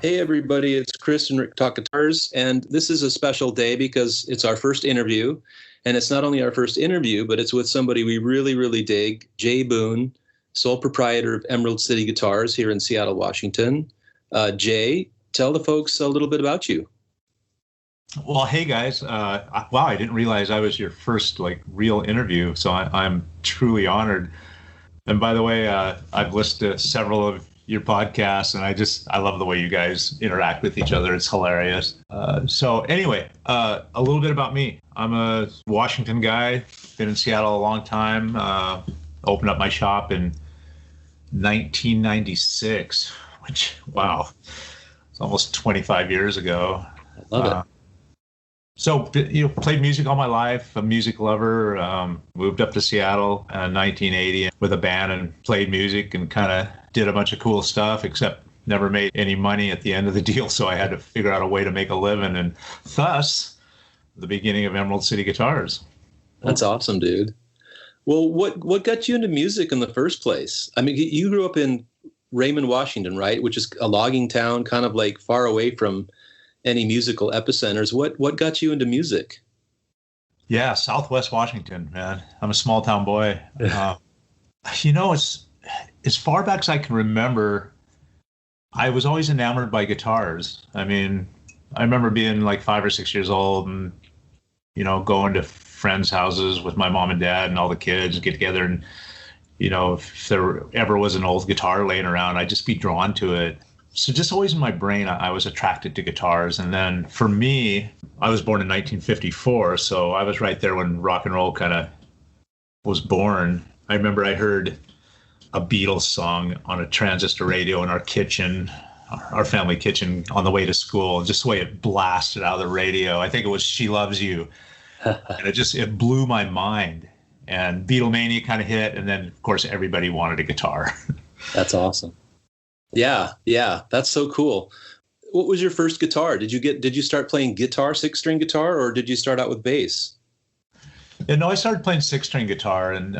Hey everybody, it's Chris and Rick Talk Guitars, and this is a special day because it's our first interview, and it's not only our first interview, but it's with somebody we really, really dig, Jay Boone, sole proprietor of Emerald City Guitars here in Seattle, Washington. Jay, tell the folks a little bit about you. Well, hey guys, wow, I didn't realize I was your first real interview, so I'm truly honored. And by the way, I've listened to several of your podcasts, and I love the way you guys interact with each other. It's hilarious. So anyway, a little bit about me. I'm a Washington guy, been in Seattle a long time, opened up my shop in 1996, which, wow, it's almost 25 years ago. I love it. So, played music all my life, a music lover, moved up to Seattle in 1980 with a band and played music and kind of did a bunch of cool stuff, except never made any money at the end of the deal. So I had to figure out a way to make a living, and thus the beginning of Emerald City Guitars. That's awesome, dude. Well, what got you into music in the first place? I mean, you grew up in Raymond, Washington, right? Which is a logging town, kind of like far away from any musical epicenters. What got you into music? Yeah, Southwest Washington, man. I'm a small town boy. As far back as I can remember, I was always enamored by guitars. I mean, I remember being like 5 or 6 years old and, going to friends' houses with my mom and dad and all the kids, get together, and, if there ever was an old guitar laying around, I'd just be drawn to it. So just always in my brain, I was attracted to guitars. And then for me, I was born in 1954, so I was right there when rock and roll kind of was born. I remember I heard a Beatles song on a transistor radio in our kitchen, our family kitchen, on the way to school. Just the way it blasted out of the radio. I think it was "She Loves You." And it blew my mind. And Beatlemania kind of hit. And then, of course, everybody wanted a guitar. That's awesome. Yeah, that's so cool. What was your first guitar? Did you start playing guitar, 6-string guitar, or did you start out with bass? Yeah, no, I started playing 6-string guitar, and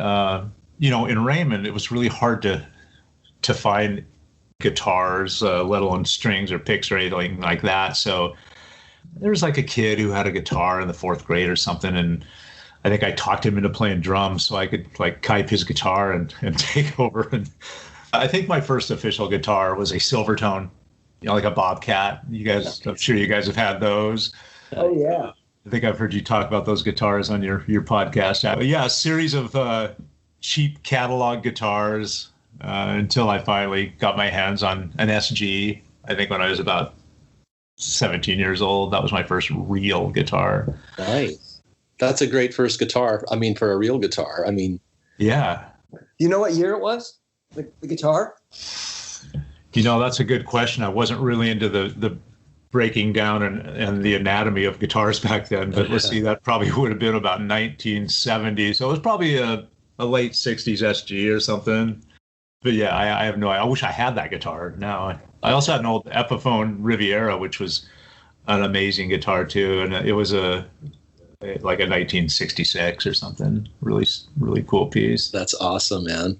in Raymond, it was really hard to find guitars, let alone strings or picks or anything like that. So there was like a kid who had a guitar in the 4th grade or something, and I think I talked him into playing drums so I could kype his guitar and take over. And I think my first official guitar was a Silvertone, like a Bobcat. I'm sure you guys have had those. Oh, yeah. I think I've heard you talk about those guitars on your podcast. But yeah, a series of cheap catalog guitars until I finally got my hands on an SG. I think when I was about 17 years old, that was my first real guitar. Nice. That's a great first guitar. I mean, for a real guitar. I mean, yeah. You know what year it was? The guitar? That's a good question. I wasn't really into the breaking down and the anatomy of guitars back then, but let's see, that probably would have been about 1970. So it was probably a late 60s SG or something. But yeah, I have I wish I had that guitar now. I also had an old Epiphone Riviera, which was an amazing guitar too. And it was like a 1966 or something. Really, really cool piece. That's awesome, man.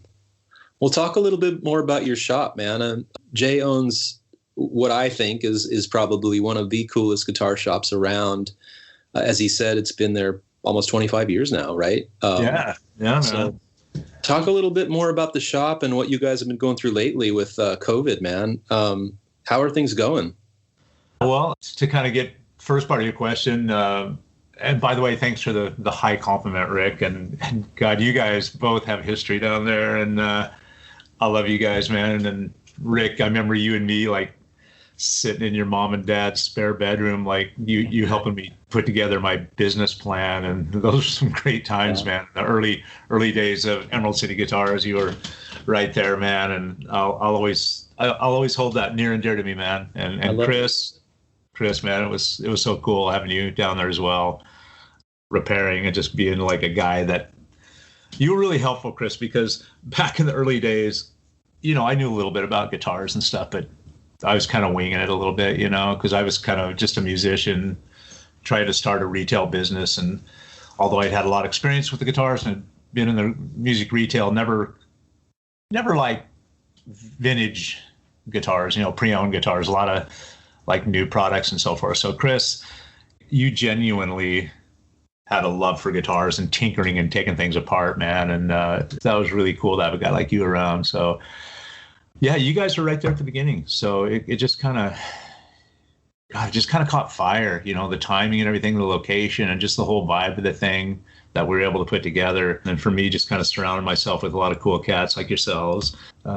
We'll talk a little bit more about your shop, man. Jay owns what I think is probably one of the coolest guitar shops around. As he said, it's been there almost 25 years now, right? Yeah, man. So talk a little bit more about the shop and what you guys have been going through lately with COVID, man. How are things going? Well, to kind of get first part of your question, and by the way, thanks for the high compliment, Rick. And God, you guys both have history down there, and I love you guys, man. And Rick, I remember you and me sitting in your mom and dad's spare bedroom, you helping me put together my business plan. And those were some great times, man. The early days of Emerald City Guitars, you were right there, man. And I'll always hold that near and dear to me, man. And Chris, man, it was so cool having you down there as well, repairing and just being like a guy that you were really helpful, Chris, because back in the early days, I knew a little bit about guitars and stuff, but I was kind of winging it a little bit, because I was kind of just a musician trying to start a retail business. And although I'd had a lot of experience with the guitars and been in the music retail, never like vintage guitars, pre-owned guitars, a lot of like new products and so forth. So Chris, you genuinely had a love for guitars and tinkering and taking things apart, man. And that was really cool to have a guy like you around. So yeah, you guys were right there at the beginning. So it just kind of, God, it just kind of caught fire, the timing and everything, the location and just the whole vibe of the thing that we were able to put together. And for me, just kind of surrounding myself with a lot of cool cats like yourselves,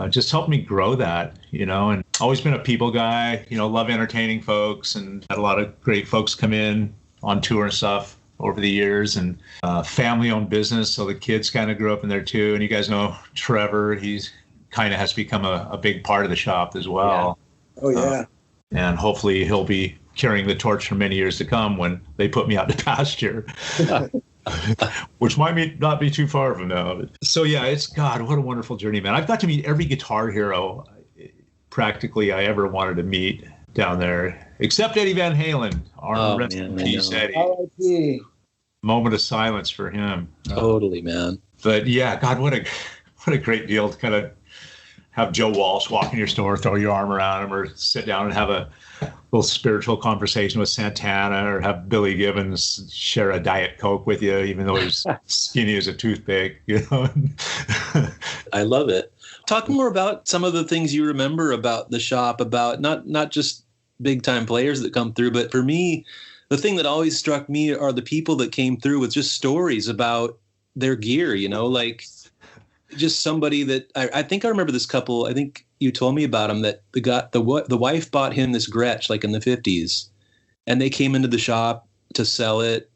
just helped me grow that, and always been a people guy, love entertaining folks, and had a lot of great folks come in on tour and stuff over the years, and family owned business. So the kids kind of grew up in there too. And you guys know Trevor, he's kind of has become a big part of the shop as well. Yeah. Oh yeah. And hopefully he'll be carrying the torch for many years to come when they put me out to pasture. Which might not be too far from now. So yeah, it's, God, what a wonderful journey, man. I've got to meet every guitar hero practically I ever wanted to meet down there, except Eddie Van Halen. Rest in peace, Eddie. R.I.P. Moment of silence for him. Totally, man. But yeah, God, what a great deal to kind of have Joe Walsh walk in your store, throw your arm around him, or sit down and have a little spiritual conversation with Santana, or have Billy Gibbons share a Diet Coke with you, even though he's skinny as a toothpick, I love it. Talk more about some of the things you remember about the shop, about not just big time players that come through, but for me, the thing that always struck me are the people that came through with just stories about their gear, like just somebody that I think I remember this couple. I think you told me about them, that the wife bought him this Gretsch like in the 50s, and they came into the shop to sell it.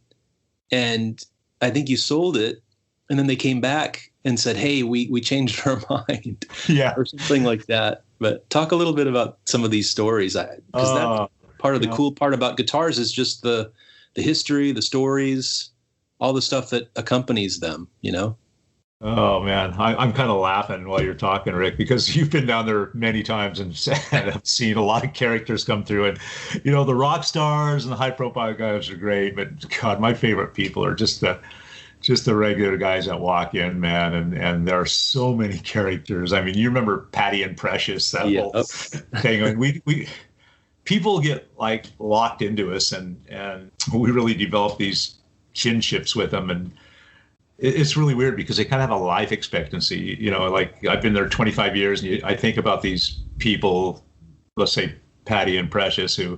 And I think you sold it, and then they came back and said, "Hey, we changed our mind." Yeah. Or something like that. But talk a little bit about some of these stories, because that's part of the cool part about guitars is just the history, the stories, all the stuff that accompanies them, Oh man, I'm kind of laughing while you're talking, Rick, because you've been down there many times and have seen a lot of characters come through. And the rock stars and the high-profile guys are great, but God, my favorite people are just the regular guys that walk in, man. And there are so many characters. I mean, you remember Patty and Precious, that whole thing. I mean, we people get like locked into us, and we really develop these kinships with them. And it's really weird because they kind of have a life expectancy, like I've been there 25 years, and I think about these people, let's say Patty and Precious, who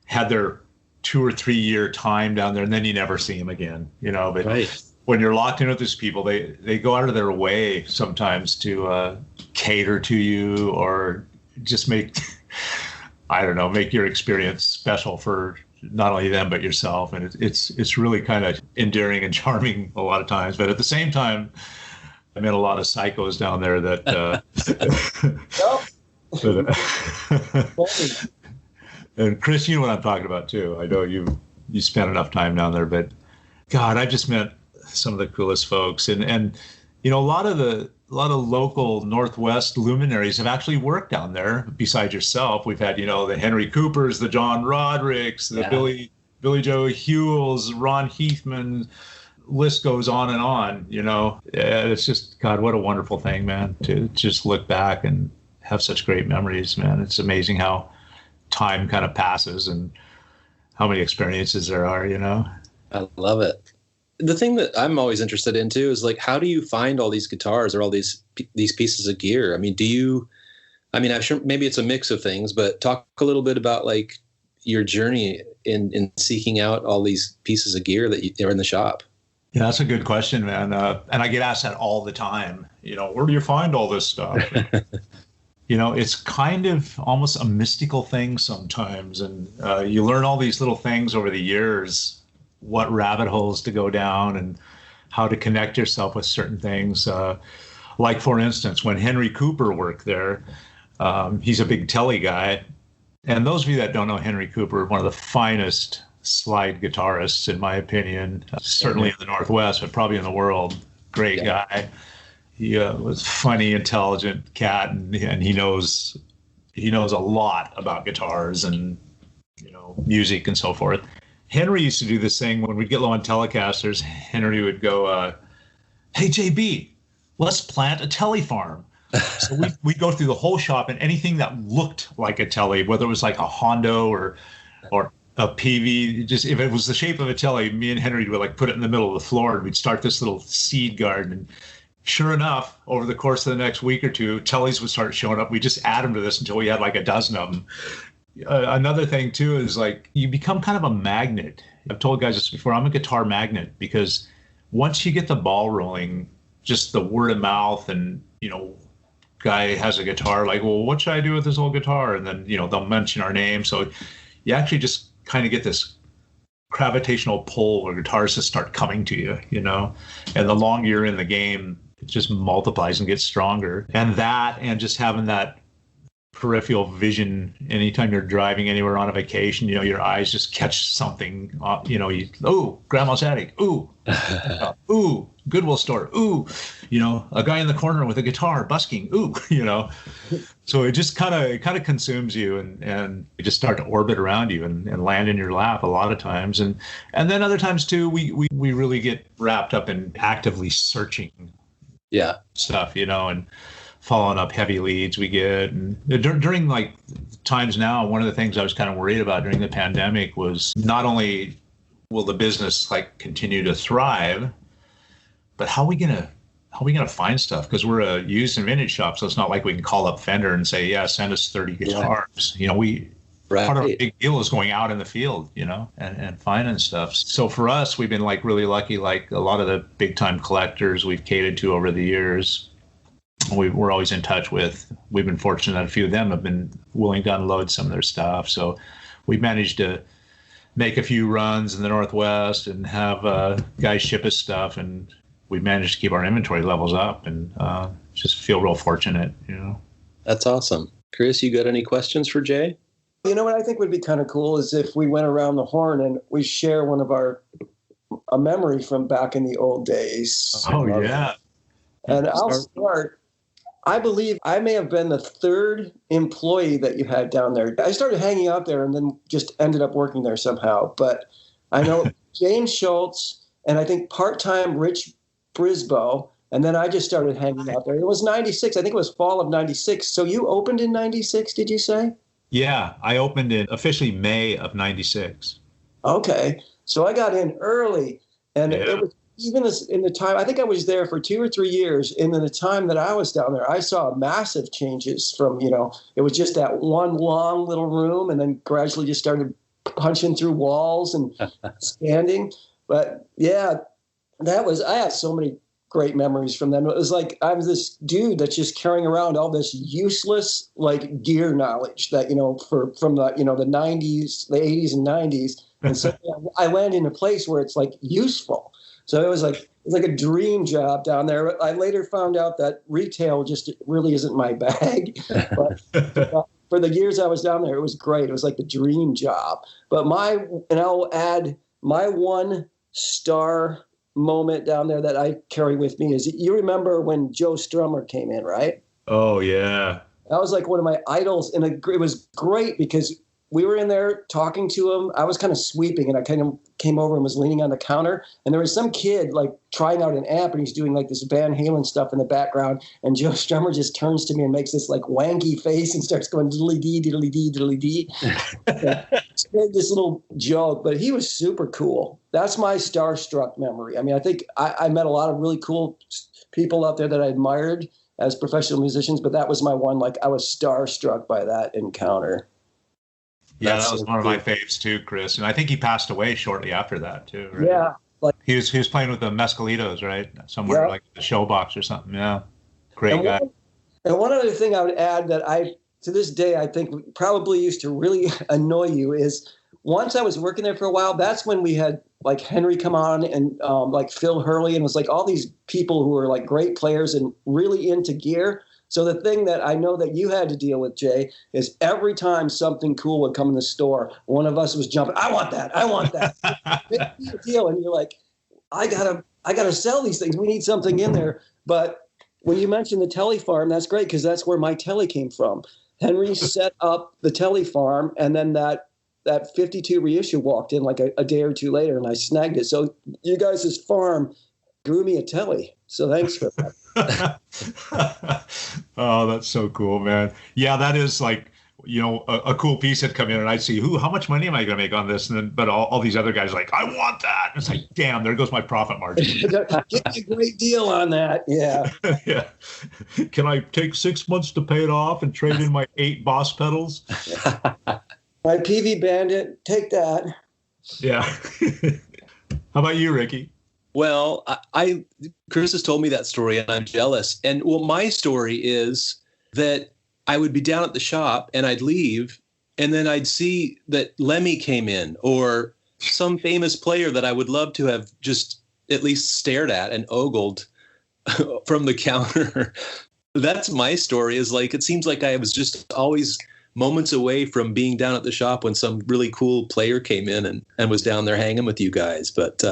had their 2 or 3 year time down there, and then you never see them again, but right. When you're locked in with these people, they go out of their way sometimes to cater to you, or just make your experience special for not only them but yourself. And it's really kind of endearing and charming a lot of times. But at the same time, I met a lot of psychos down there that and Chris, you know what I'm talking about too. I know you spent enough time down there, but God, I've just met some of the coolest folks, and a lot of local Northwest luminaries have actually worked down there. Besides yourself, we've had, the Henry Coopers, the John Rodericks, the Billy Joe Hewells, Ron Heathman, list goes on and on, It's just, God, what a wonderful thing, man, to just look back and have such great memories, man. It's amazing how time kind of passes and how many experiences there are, I love it. The thing that I'm always interested in too is like, how do you find all these guitars or all these pieces of gear? I mean, I'm sure maybe it's a mix of things, but talk a little bit about like your journey in seeking out all these pieces of gear that are in the shop. Yeah, that's a good question, man. And I get asked that all the time. Where do you find all this stuff? It's kind of almost a mystical thing sometimes. And you learn all these little things over the years, what rabbit holes to go down and how to connect yourself with certain things. Like, for instance, when Henry Cooper worked there, he's a big telly guy. And those of you that don't know Henry Cooper, one of the finest slide guitarists, in my opinion, certainly in the Northwest, but probably in the world. Great guy. He was funny, intelligent cat, and he knows a lot about guitars and music and so forth. Henry used to do this thing when we'd get low on Telecasters. Henry would go, "Hey JB, let's plant a telly farm. So we'd go through the whole shop, and anything that looked like a Tele, whether it was like a Hondo or a PV, just if it was the shape of a Tele, me and Henry would like put it in the middle of the floor, and we'd start this little seed garden. And sure enough, over the course of the next week or two, Teles would start showing up. We just add them to this until we had like a dozen of them. Another thing too is like you become kind of a magnet. I've told guys this before. I'm a guitar magnet because once you get the ball rolling, just the word of mouth, and guy has a guitar, like, well, what should I do with this old guitar? And then they'll mention our name. So you actually just kind of get this gravitational pull where guitars just start coming to you, and the longer you're in the game, it just multiplies and gets stronger. And just having that peripheral vision anytime you're driving anywhere on a vacation, your eyes just catch something, grandma's attic, ooh, Goodwill store, ooh, a guy in the corner with a guitar busking, ooh, so it just kind of consumes you, and you just start to orbit around you and land in your lap a lot of times. And then other times too, we really get wrapped up in actively searching stuff, and following up heavy leads we get. And during like times now, one of the things I was kind of worried about during the pandemic was not only will the business like continue to thrive, but how are we gonna find stuff? Because we're a used and vintage shop, so it's not like we can call up Fender and say, yeah, send us 30 guitars. Part of our big deal is going out in the field, and finding stuff. So for us, we've been like really lucky. Like a lot of the big time collectors we've catered to over the years, we're always in touch with. We've been fortunate that a few of them have been willing to unload some of their stuff. So we've managed to make a few runs in the Northwest and have guys ship us stuff, and we've managed to keep our inventory levels up, and just feel real fortunate, That's awesome. Chris, you got any questions for Jay? You know what I think would be kind of cool is if we went around the horn and we share one of a memory from back in the old days. Oh, yeah. And I'll start. I believe I may have been the third employee that you had down there. I started hanging out there and then just ended up working there somehow. But I know James Schultz and I think part-time Rich Brisboe, and then I just started hanging out there. It was 96. I think it was fall of 96. So you opened in 96, did you say? Yeah, I opened in officially May of 96. Okay. So I got in early, and it was even in the time, I think I was there for 2 or 3 years. And in the time that I was down there, I saw massive changes from, it was just that one long little room, and then gradually just started punching through walls and standing. But yeah, I have so many great memories from them. It was like I was this dude that's just carrying around all this useless like gear knowledge that from the the 90s, the 80s and 90s, and so I landed in a place where it's like useful. So it was like a dream job down there. I later found out that retail just really isn't my bag, but for the years I was down there, it was great. It was like the dream job. But I'll add my one star moment down there that I carry with me is, you remember when Joe Strummer came in, right? Oh yeah, that was like one of my idols, and it was great because we were in there talking to him. I was kind of sweeping, and I kind of came over and was leaning on the counter, and there was some kid like trying out an amp, and he's doing like this Van Halen stuff in the background, and Joe Strummer just turns to me and makes this like wanky face and starts going diddly dee diddly dee diddly dee. Made this little joke, but he was super cool. That's my starstruck memory. I mean, I think I met a lot of really cool people out there that I admired as professional musicians, but that was my one, like I was starstruck by that encounter. Yeah, that was one of my faves too, Chris. And I think he passed away shortly after that too, right? Yeah. Like he was playing with the Mescalitos, right? Somewhere like the Showbox or something. Yeah. Great guy. And one other thing I would add that to this day, I think probably used to really annoy you is once I was working there for a while, that's when we had like Henry come on and like Phil Hurley, and it was like all these people who were like great players and really into gear. So the thing that I know that you had to deal with, Jay, is every time something cool would come in the store, one of us was jumping, I want that. Big deal. And you're like, I gotta sell these things. We need something in there. But when you mentioned the Tele Farm, that's great because that's where my Tele came from. Henry set up the Tele Farm, and then that 52 reissue walked in like a day or two later, and I snagged it. So you guys' farm grew me a telly. So thanks for that. Oh, that's so cool, man. Yeah, that is like, a cool piece had come in and I'd see, how much money am I going to make on this? And then, but all these other guys are like, I want that. And it's like, damn, there goes my profit margin. Get a great deal on that. Yeah. Yeah. Can I take 6 months to pay it off and trade in my 8 Boss pedals? My PV Bandit, take that. Yeah. How about you, Ricky? Well, Chris has told me that story and I'm jealous. And well, my story is that I would be down at the shop and I'd leave and then I'd see that Lemmy came in or some famous player that I would love to have just at least stared at and ogled from the counter. That's my story, is like, it seems like I was just always moments away from being down at the shop when some really cool player came in and was down there hanging with you guys. But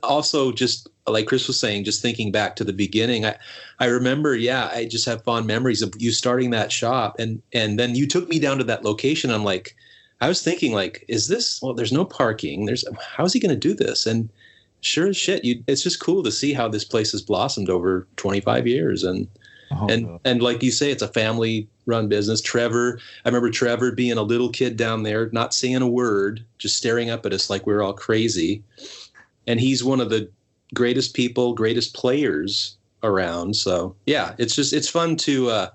also, just like Chris was saying, just thinking back to the beginning, I remember, I just have fond memories of you starting that shop. And then you took me down to that location. I'm like, I was thinking like, there's no parking. How's he going to do this? And sure as shit, it's just cool to see how this place has blossomed over 25 years. And like you say, it's a family run business. I remember Trevor being a little kid down there, not saying a word, just staring up at us like we were all crazy. And he's one of the greatest people, greatest players around. So yeah, it's fun to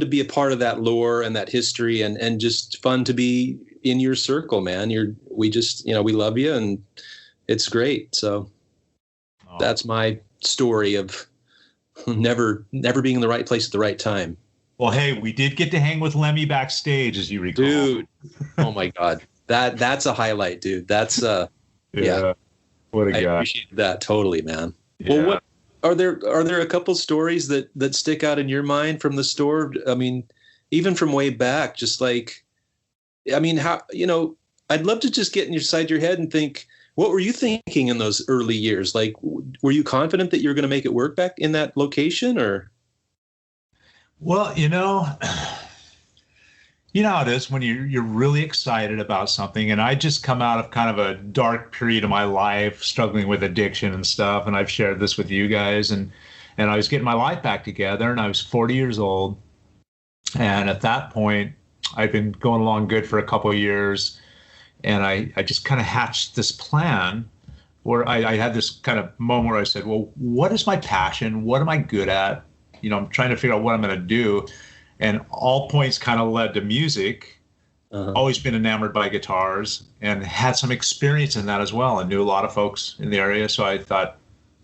be a part of that lore and that history, and just fun to be in your circle, man. We love you and it's great. So that's my story of never being in the right place at the right time. Well, hey, we did get to hang with Lemmy backstage, as you recall. Dude, oh my God. That's a highlight, dude. That's yeah. What a guy. I appreciate that totally, man. Yeah. Well, are there a couple stories that stick out in your mind from the store? I mean, even from way back, just like, I mean, how, I'd love to just get inside your head and think, what were you thinking in those early years? Like, were you confident that you were going to make it work back in that location, or? Well, you know how it is when you're really excited about something. And I just come out of kind of a dark period of my life, struggling with addiction and stuff. And I've shared this with you guys. And I was getting my life back together, and I was 40 years old. And at that point, I'd been going along good for a couple of years. And I just kind of hatched this plan where I had this kind of moment where I said, well, what is my passion? What am I good at? I'm trying to figure out what I'm going to do. And all points kind of led to music. Always been enamored by guitars and had some experience in that as well, and knew a lot of folks in the area. So I thought,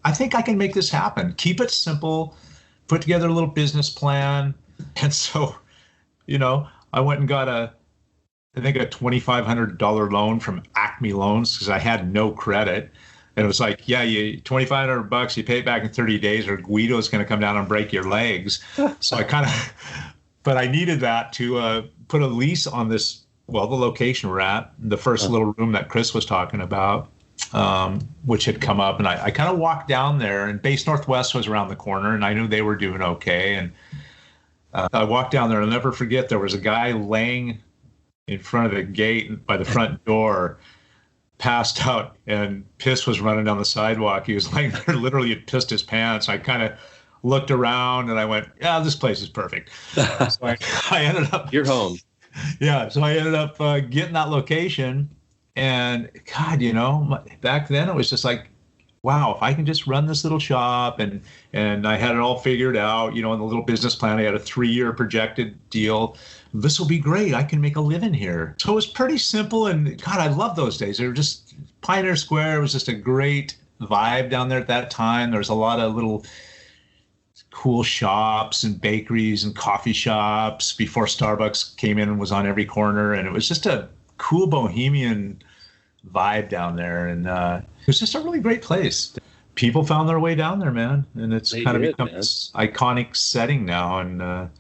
I think I can make this happen. Keep it simple, put together a little business plan. And so, I went and got I think a $2,500 loan from Acme Loans because I had no credit. And it was like, yeah, you $2,500, you pay it back in 30 days or Guido's going to come down and break your legs. So but I needed that to put a lease on the location we're at, the first little room that Chris was talking about, which had come up. And I kind of walked down there, and Base Northwest was around the corner, and I knew they were doing okay. And I walked down there, and I'll never forget, there was a guy laying in front of the gate by the front door, passed out, and piss was running down the sidewalk. He was laying there, literally had pissed his pants. I kind of looked around and I went, yeah, this place is perfect. So I ended up, you're home. Yeah. So I ended up getting that location, and God, back then it was just like, wow, if I can just run this little shop, and I had it all figured out, in the little business plan, I had a 3-year projected deal. This will be great. I can make a living here. So it was pretty simple. And God, I love those days. They were just Pioneer Square. It was just a great vibe down there at that time. There was a lot of little cool shops and bakeries and coffee shops before Starbucks came in and was on every corner. And it was just a cool bohemian vibe down there. And it was just a really great place. People found their way down there, man. And it's kind of become this iconic setting now. And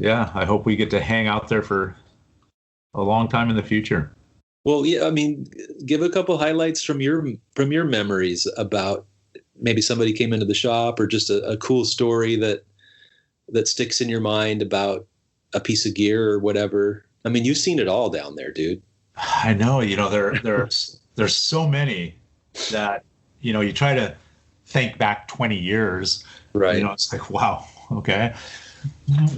yeah, I hope we get to hang out there for a long time in the future. Well, yeah, I mean, give a couple highlights from your memories about maybe somebody came into the shop, or just a cool story that sticks in your mind about a piece of gear or whatever. I mean, you've seen it all down there, dude. I know, there's so many that, you try to think back 20 years. Right. You know, it's like, wow, okay.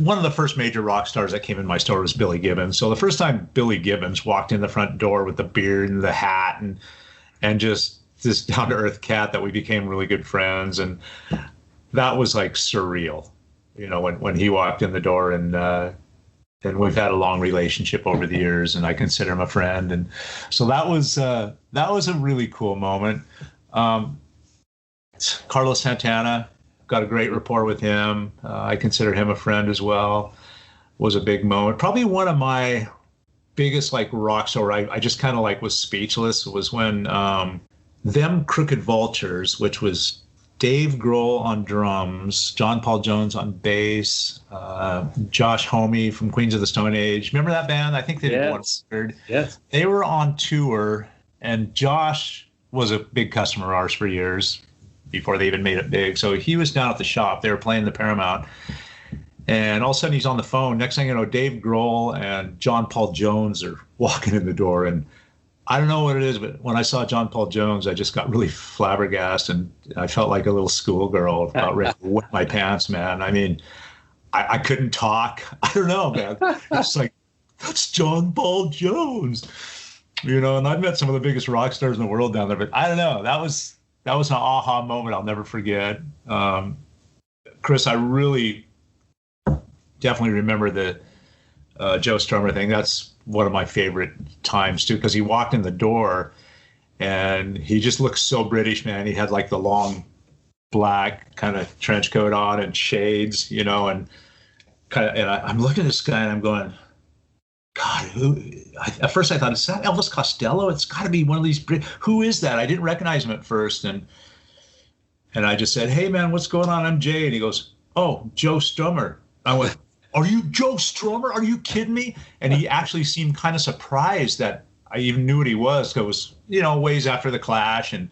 One of the first major rock stars that came in my store was Billy Gibbons. So the first time Billy Gibbons walked in the front door with the beard and the hat and just this down-to-earth cat that we became really good friends. And that was like surreal, you know, when he walked in the door, and we've had a long relationship over the years, and I consider him a friend. And so that was a really cool moment. Carlos Santana, got a great rapport with him. I consider him a friend as well. Was a big moment. Probably one of my biggest like rock star, I just kind of like was speechless, was when Them Crooked Vultures, which was Dave Grohl on drums, John Paul Jones on bass, Josh Homme from Queens of the Stone Age. Remember that band? I think they did one record. Yes. They were on tour, and Josh was a big customer of ours for years before they even made it big. So he was down at the shop. They were playing the Paramount. And all of a sudden he's on the phone. Next thing you know, Dave Grohl and John Paul Jones are walking in the door. And I don't know what it is, but when I saw John Paul Jones, I just got really flabbergasted, and I felt like a little schoolgirl about ready to wet my pants, man. I mean, I couldn't talk. I don't know, man. It's like, that's John Paul Jones, you know. And I've met some of the biggest rock stars in the world down there, but I don't know. That was an aha moment I'll never forget. Chris, I really definitely remember the Joe Strummer thing. That's one of my favorite times too, because he walked in the door and he just looked so British, man. He had like the long black kind of trench coat on and shades, you know, and I'm looking at this guy and I'm going, God, at first I thought, is that Elvis Costello? It's got to be one of these who is that? I didn't recognize him at first, and I just said, hey man, what's going on? I'm Jay. And he goes, oh, Joe Strummer. I went, are you Joe Strummer? Are you kidding me? And he actually seemed kind of surprised that I even knew what he was. It was, you know, ways after the Clash, and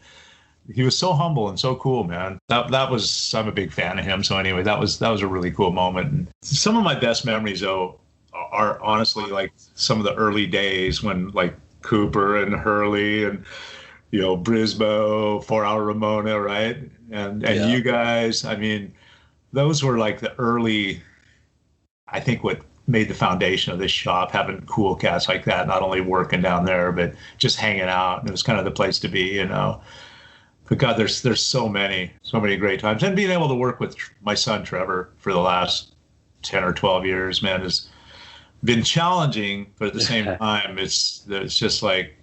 he was so humble and so cool, man. That was, I'm a big fan of him. So anyway, that was a really cool moment. And some of my best memories though are honestly like some of the early days when like Cooper and Hurley and, you know, Brisboe, 4 Hour Ramona, right? And you guys, I mean, those were like the early, I think, what made the foundation of this shop, having cool cats like that, not only working down there, but just hanging out. And it was kind of the place to be, you know. But God, there's so many great times. And being able to work with my son, Trevor, for the last 10 or 12 years, man, has been challenging, but at the same time, it's just like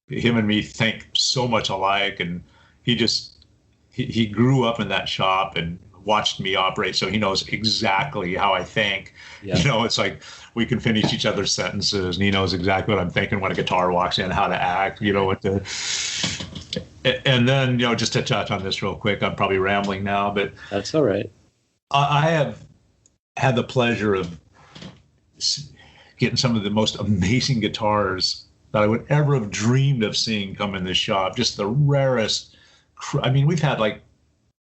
him and me think so much alike. And he grew up in that shop and watched me operate, so he knows exactly how I think. You know, it's like we can finish each other's sentences, and he knows exactly what I'm thinking when a guitar walks in, how to act, you know, and then, you know, just to touch on this real quick, I'm probably rambling now, but that's all right. I have had the pleasure of getting some of the most amazing guitars that I would ever have dreamed of seeing come in this shop. Just the rarest. I mean, we've had like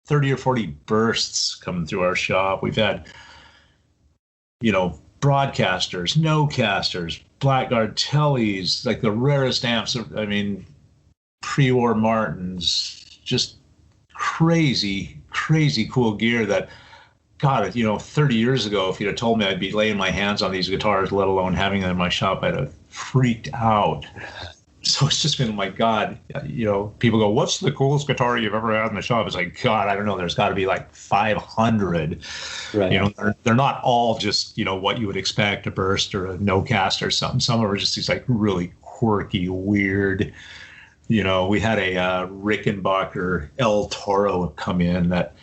30 or 40 bursts coming through our shop. We've had, you know, broadcasters, no-casters, Blackguard Tellys, like the rarest amps. I mean, pre-war Martins, just crazy cool gear that, God, you know, 30 years ago, if you'd have told me I'd be laying my hands on these guitars, let alone having them in my shop, I'd have freaked out. So it's just been, my God, you know, people go, what's the coolest guitar you've ever had in the shop? It's like, God, I don't know. There's got to be like 500. Right. You know, they're not all just, you know, what you would expect, a burst or a no-cast or something. Some of them are just these like really quirky, weird, you know. We had a Rickenbacker El Toro come in that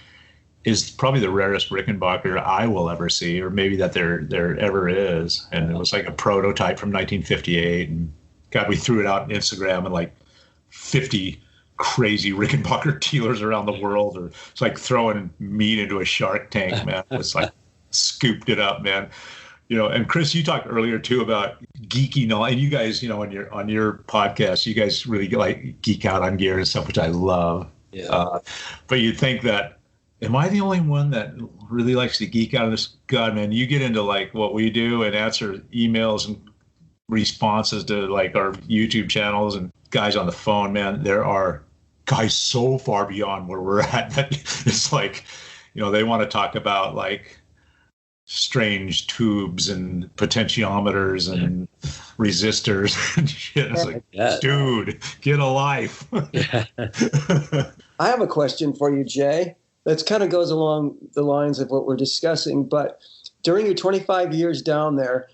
is probably the rarest Rickenbacker I will ever see, or maybe that there ever is. And it was like a prototype from 1958. And God, we threw it out on Instagram, and like 50 crazy Rickenbacker dealers around the world, or it's like throwing meat into a shark tank, man. It's like scooped it up, man. You know, and Chris, you talked earlier too about geeky knowledge, and you guys, you know, on your podcast, you guys really like geek out on gear and stuff, which I love. Yeah. But you'd think that, am I the only one that really likes to geek out on this? God, man, you get into like what we do and answer emails and responses to like our YouTube channels and guys on the phone, man, there are guy's so far beyond where we're at that it's like, they want to talk about like strange tubes and potentiometers and resistors and shit. It's like, dude, get a life. I have a question for you, Jay. That kind of goes along the lines of what we're discussing, but during your 25 years down there,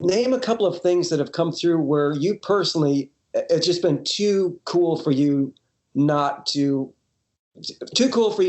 name a couple of things that have come through where you personally, it's just been too cool for you to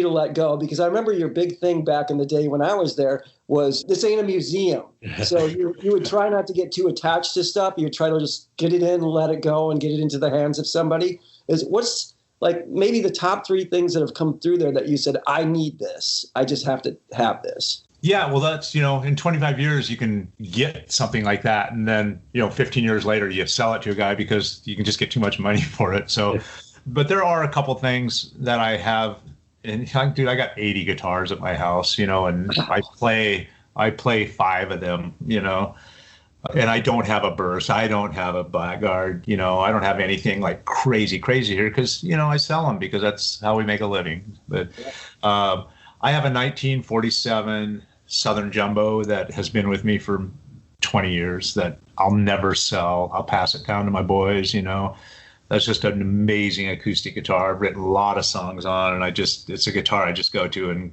let go. Because I remember your big thing back in the day when I was there was, this ain't a museum. So you would try not to get too attached to stuff. You would try to just get it in and let it go and get it into the hands of somebody. What's like maybe the top 3 things that have come through there that you said, I need this. I just have to have this. Yeah, well, that's, in 25 years, you can get something like that. And then, 15 years later, you sell it to a guy because you can just get too much money for it. So, but there are a couple things that I have. And dude, I got 80 guitars at my house, and I play 5 of them, and I don't have a burst. I don't have a Blackguard, I don't have anything like crazy here because, I sell them because that's how we make a living. But I have a 1947 Southern Jumbo that has been with me for 20 years that I'll never sell. I'll pass it down to my boys, That's just an amazing acoustic guitar. I've written a lot of songs on, and it's a guitar I just go to, and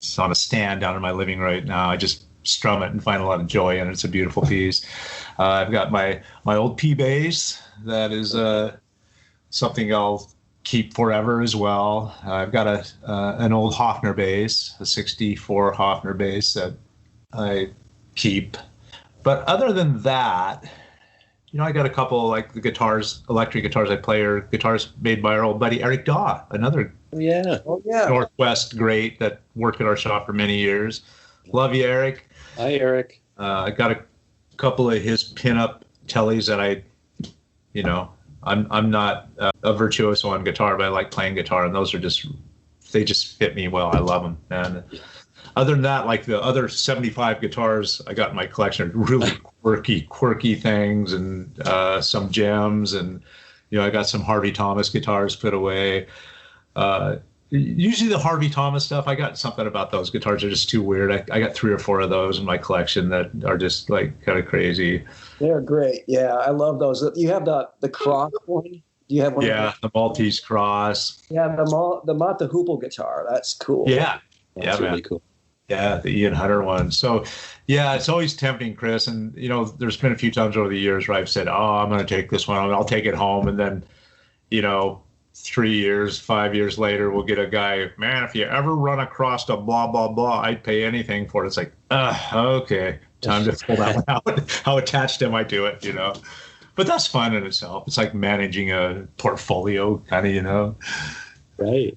it's on a stand down in my living right now. I just strum it and find a lot of joy in it. It's a beautiful piece. I've got my old P bass that is something I'll keep forever as well. I've got an old Hofner bass, a 64 Hofner bass that I keep. But other than that, I got a couple like the guitars, electric guitars I play are guitars made by our old buddy Eric Daw, another Northwest great that worked at our shop for many years. Love you, Eric. Hi, Eric. I got a couple of his pinup tellies that I'm not a virtuoso on guitar, but I like playing guitar, and those are they just fit me well. I love them. And other than that, like the other 75 guitars I got in my collection are really quirky things and some gems. And, I got some Harvey Thomas guitars put away. Usually the Harvey Thomas stuff, I got something about those guitars are just too weird. I got 3 or 4 of those in my collection that are just like kind of crazy. They're great. Yeah, I love those. You have the cross one? Do you have one? Yeah, the Maltese cross. Yeah, the Mott the Hoople guitar. That's cool. Yeah. That's really cool. Yeah, the Ian Hunter one. So, yeah, it's always tempting, Chris. And, there's been a few times over the years where I've said, I'm going to take this one. I'll take it home. And then, 3 years, 5 years later, we'll get a guy, man, if you ever run across a blah, blah, blah, I'd pay anything for it. It's like, okay, time to pull that one out. How attached am I to it, But that's fun in itself. It's like managing a portfolio kind of, Right.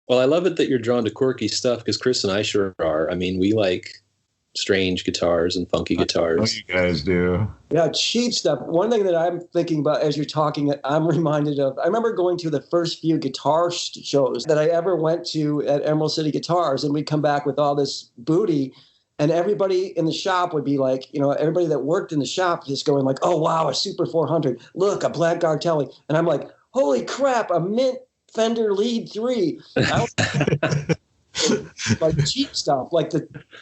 Well, I love it that you're drawn to quirky stuff because Chris and I sure are. I mean, we like strange guitars and funky guitars. I know you guys do. Yeah, cheap stuff. One thing that I'm thinking about as you're talking, I'm reminded of, I remember going to the first few guitar shows that I ever went to at Emerald City Guitars, and we'd come back with all this booty, and everybody in the shop would be like, everybody that worked in the shop just going like, oh, wow, a Super 400. Look, a Blackguard Telly. And I'm like, holy crap, a mint Fender Lead 3. Like cheap stuff. Like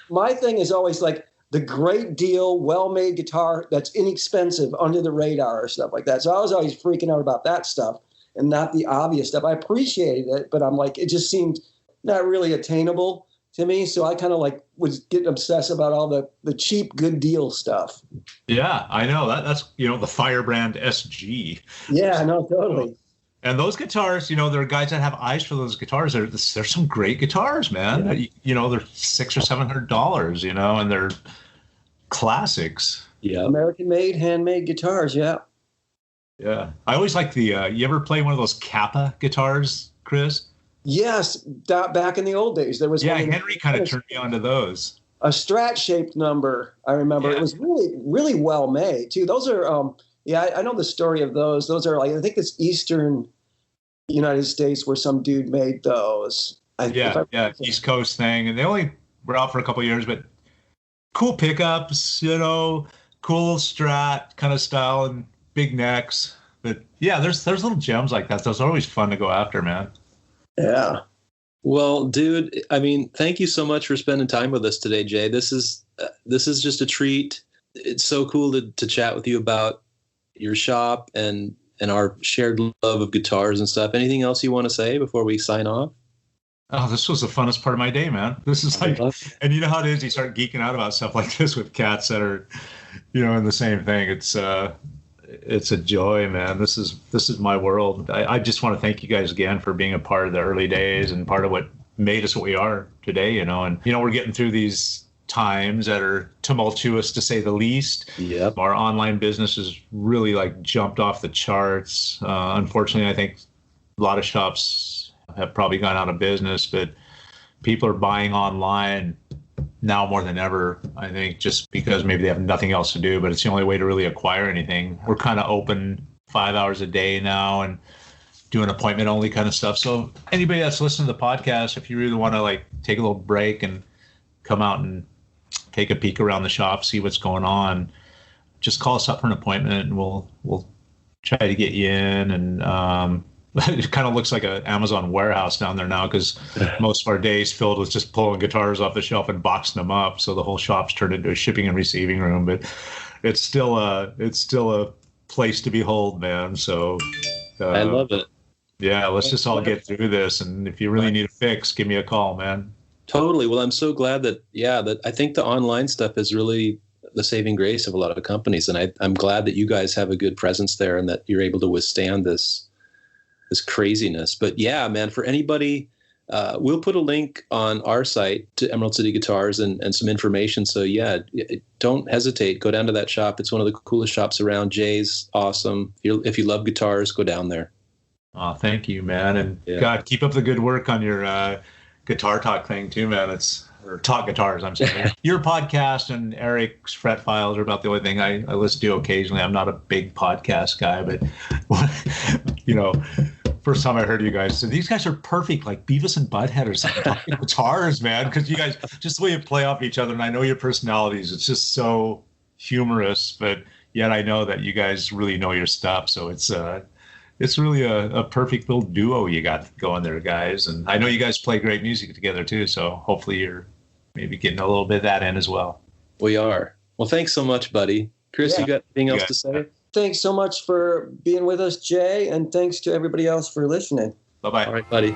my thing is always like the great deal, well-made guitar that's inexpensive, under the radar or stuff like that. So I was always freaking out about that stuff and not the obvious stuff. I appreciated it, but I'm like, it just seemed not really attainable to me. So I kind of like was getting obsessed about all the cheap, good deal stuff. Yeah, I know that's the Firebrand SG. Yeah, no, totally. And those guitars, there are guys that have eyes for those guitars. There's some great guitars, man. Yeah. They're $600 or $700, and they're classics. Yeah, American-made, handmade guitars. Yeah. Yeah, I always like the. You ever play one of those Kappa guitars, Chris? Yes, back in the old days, there was. Yeah, Henry kind of turned me onto those. A Strat-shaped number, I remember. Yeah. It was really, really well made too. Those are. Yeah, I know the story of those. Those are like, I think it's Eastern United States where some dude made those. East Coast thing. And they only were out for a couple of years, but cool pickups, cool little Strat kind of style and big necks. But yeah, there's little gems like that. Those are always fun to go after, man. Yeah. Well, dude, I mean, thank you so much for spending time with us today, Jay. This is just a treat. It's so cool to chat with you about your shop and our shared love of guitars and stuff. Anything else you want to say before we sign off? Oh, this was the funnest part of my day, man. This is like, and you know how it is. You start geeking out about stuff like this with cats that are, in the same thing. It's a joy, man. This is my world. I just want to thank you guys again for being a part of the early days and part of what made us what we are today. And we're getting through these times that are tumultuous to say the least. Yep. Our online business has really like jumped off the charts. Unfortunately, I think a lot of shops have probably gone out of business, but people are buying online now more than ever, I think, just because maybe they have nothing else to do, but it's the only way to really acquire anything. We're kind of open 5 hours a day now and doing appointment only kind of stuff. So anybody that's listening to the podcast, if you really want to like take a little break and come out and take a peek around the shop, see what's going on, just call us up for an appointment and we'll try to get you in. And it kind of looks like an Amazon warehouse down there now because most of our days filled with just pulling guitars off the shelf and boxing them up. So the whole shop's turned into a shipping and receiving room, but it's still a place to behold, man. So I love it. Yeah, let's just all get through this. And if you really need a fix, give me a call, man. Totally. Well, I'm so glad that I think the online stuff is really the saving grace of a lot of companies. And I'm glad that you guys have a good presence there and that you're able to withstand this craziness. But yeah, man, for anybody, we'll put a link on our site to Emerald City Guitars and some information. So yeah, don't hesitate. Go down to that shop. It's one of the coolest shops around. Jay's awesome. If you love guitars, go down there. Oh, thank you, man. And God, keep up the good work on your guitar talk thing too, man. Or talk guitars, I'm saying. Your podcast and Eric's Fret Files are about the only thing I listen to occasionally. I'm not a big podcast guy, but first time I heard you guys, so these guys are perfect, like Beavis and Butthead or something, talking guitars, man, because you guys, just the way you play off each other, and I know your personalities, it's just so humorous, but yet I know that you guys really know your stuff, so it's really a perfect little duo you got going there, guys. And I know you guys play great music together too, so hopefully you're maybe getting a little bit of that in as well. We are. Well, thanks so much, buddy. Chris, you got anything else to say? Thanks so much for being with us, Jay, and thanks to everybody else for listening. Bye-bye. All right, buddy.